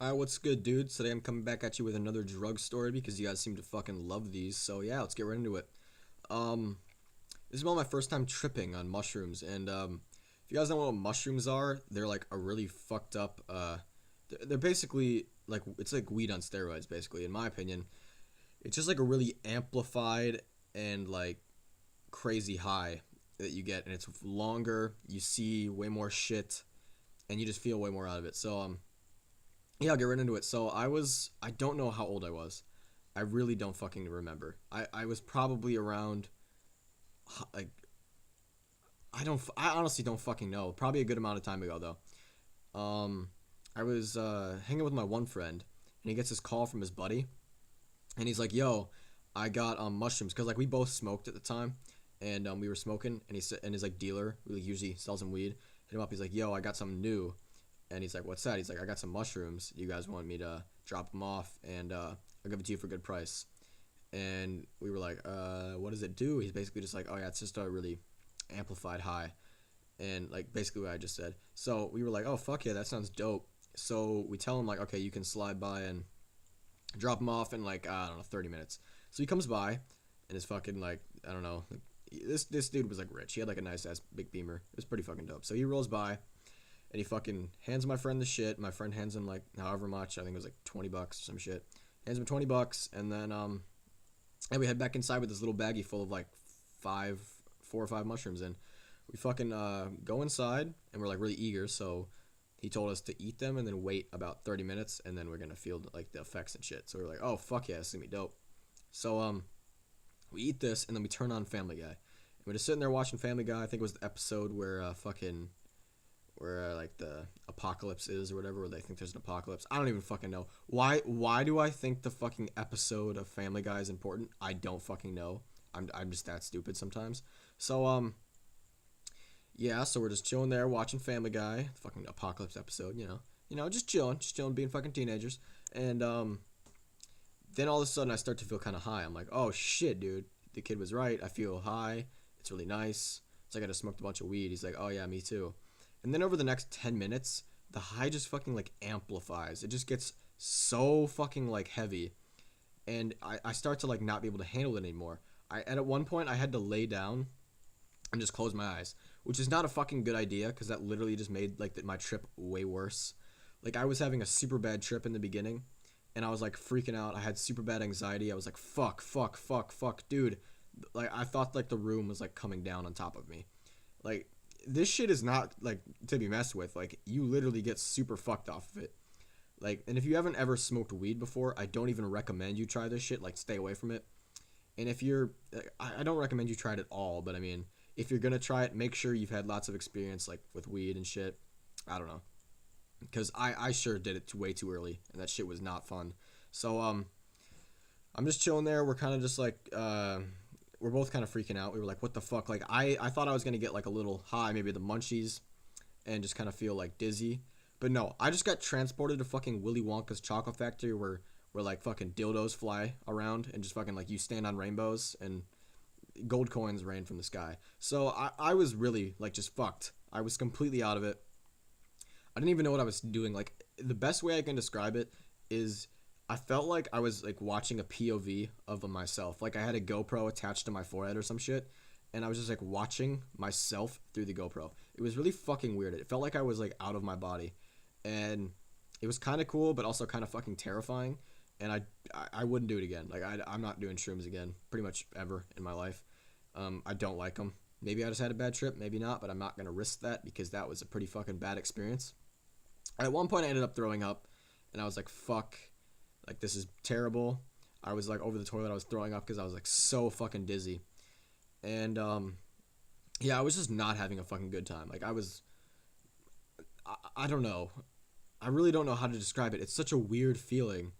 What's good, dude? Today I'm coming back at you with another drug story because you guys seem to fucking love these. So yeah, let's get right into it. Um, this is about my first time tripping on mushrooms, and if you guys don't know what mushrooms are, they're like a really fucked up. They're basically like it's like weed on steroids, basically. In my opinion, it's just like a really amplified and like crazy high that you get, and it's longer. You see way more shit, and you just feel way more out of it. So. Yeah, I'll get right into it. I don't know how old I was. I really don't fucking remember. I was probably around, like, I honestly don't fucking know. Probably a good amount of time ago, though. I was hanging with my one friend, and he gets this call from his buddy, and he's like, yo, I got mushrooms. Because, like, we both smoked at the time, and we were smoking, and he said, and his, like, dealer, who like, usually sells him weed, hit him up. He's like, yo, I got something new. And he's like, what's that? He's like, I got some mushrooms. You guys want me to drop them off, and I'll give it to you for a good price. And we were like, what does it do? He's basically just like, oh yeah, it's just a really amplified high. And like basically what I just said. So we were like, oh fuck yeah, that sounds dope. So we tell him like, okay, you can slide by and drop him off in like, I don't know, 30 minutes. So he comes by and is fucking like, I don't know, like, this dude was like rich. He had like a nice ass big Beamer. It was pretty fucking dope. So he rolls by and he fucking hands my friend the shit. My friend hands him like however much. I think it was like $20 or some shit. Hands him $20, and then and we head back inside with this little baggie full of like 4 or 5 mushrooms. And we fucking go inside, and we're like really eager. So he told us to eat them and then wait about 30 minutes, and then we're gonna feel like the effects and shit. So we're like, oh fuck yeah, this is gonna be dope. So we eat this, and then we turn on Family Guy. And we're just sitting there watching Family Guy. I think it was the episode where like the apocalypse is or whatever, where they think there's an apocalypse. I don't even fucking know. Why do I think the fucking episode of Family Guy is important? I don't fucking know. I'm just that stupid sometimes. So yeah, so we're just chilling there watching Family Guy, fucking apocalypse episode, just chilling, being fucking teenagers. And then all of a sudden I start to feel kind of high. I'm like, oh shit, dude, the kid was right. I feel high. It's really nice. It's like I just smoked a bunch of weed. He's like, oh yeah, me too. And then over the next 10 minutes, the high just fucking like amplifies. It just gets so fucking like heavy. And I start to like not be able to handle it anymore. At one point I had to lay down and just close my eyes, which is not a fucking good idea because that literally just made like my trip way worse. Like I was having a super bad trip in the beginning, and I was like freaking out. I had super bad anxiety. I was like, fuck, dude. Like I thought like the room was like coming down on top of me. Like this shit is not like to be messed with. Like you literally get super fucked off of it. Like, and if you haven't ever smoked weed before, I don't even recommend you try this shit. Like, stay away from it. And if you're, I don't recommend you try it at all. But I mean, if you're gonna try it, make sure you've had lots of experience like with weed and shit. I don't know, because I sure did it way too early, and that shit was not fun. So I'm just chilling there. We're kind of just like we're both kind of freaking out. We were like, what the fuck? Like I thought I was gonna get like a little high, maybe the munchies, and just kind of feel like dizzy. But no, I just got transported to fucking Willy Wonka's chocolate factory where like fucking dildos fly around and just fucking like you stand on rainbows and gold coins rain from the sky. So I was really like just fucked. I was completely out of it. I didn't even know what I was doing. Like the best way I can describe it is I felt like I was like watching a POV of myself. Like I had a GoPro attached to my forehead or some shit, and I was just like watching myself through the GoPro. It was really fucking weird. It felt like I was like out of my body, and it was kind of cool, but also kind of fucking terrifying. And I wouldn't do it again. Like I'm not doing shrooms again, pretty much ever in my life. I don't like them. Maybe I just had a bad trip, maybe not, but I'm not gonna risk that because that was a pretty fucking bad experience. At one point, I ended up throwing up, and I was like, "Fuck, like this is terrible." I was like over the toilet. I was throwing up because I was like so fucking dizzy, and yeah, I was just not having a fucking good time. Like I don't know. I really don't know how to describe it. It's such a weird feeling.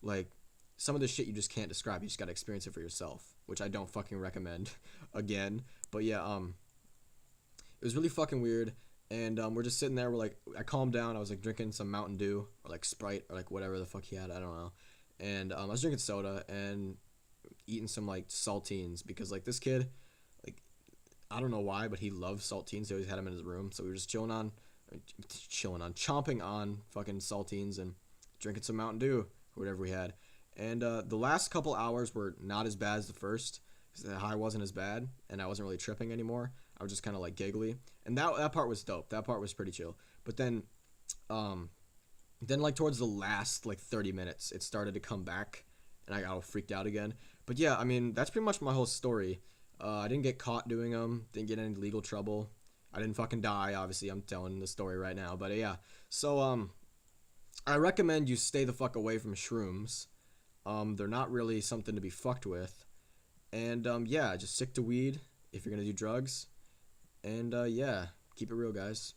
Like some of the shit you just can't describe. You just gotta experience it for yourself, which I don't fucking recommend again. But yeah, it was really fucking weird. And we're just sitting there. We're like, I calmed down. I was like drinking some Mountain Dew or like Sprite or like whatever the fuck he had. I don't know. And I was drinking soda and eating some like saltines because like this kid, like I don't know why, but he loves saltines. He always had them in his room. So we were just chomping on fucking saltines and drinking some Mountain Dew or whatever we had. And the last couple hours were not as bad as the first, because the high wasn't as bad, and I wasn't really tripping anymore. I was just kind of like giggly, and that part was dope. That part was pretty chill. But then like towards the last like 30 minutes, it started to come back, and I got all freaked out again. But yeah, I mean that's pretty much my whole story. I didn't get caught doing them. Didn't get any legal trouble. I didn't fucking die. Obviously, I'm telling the story right now. But yeah, so I recommend you stay the fuck away from shrooms. They're not really something to be fucked with. And yeah, just stick to weed if you're gonna do drugs. And yeah, keep it real, guys.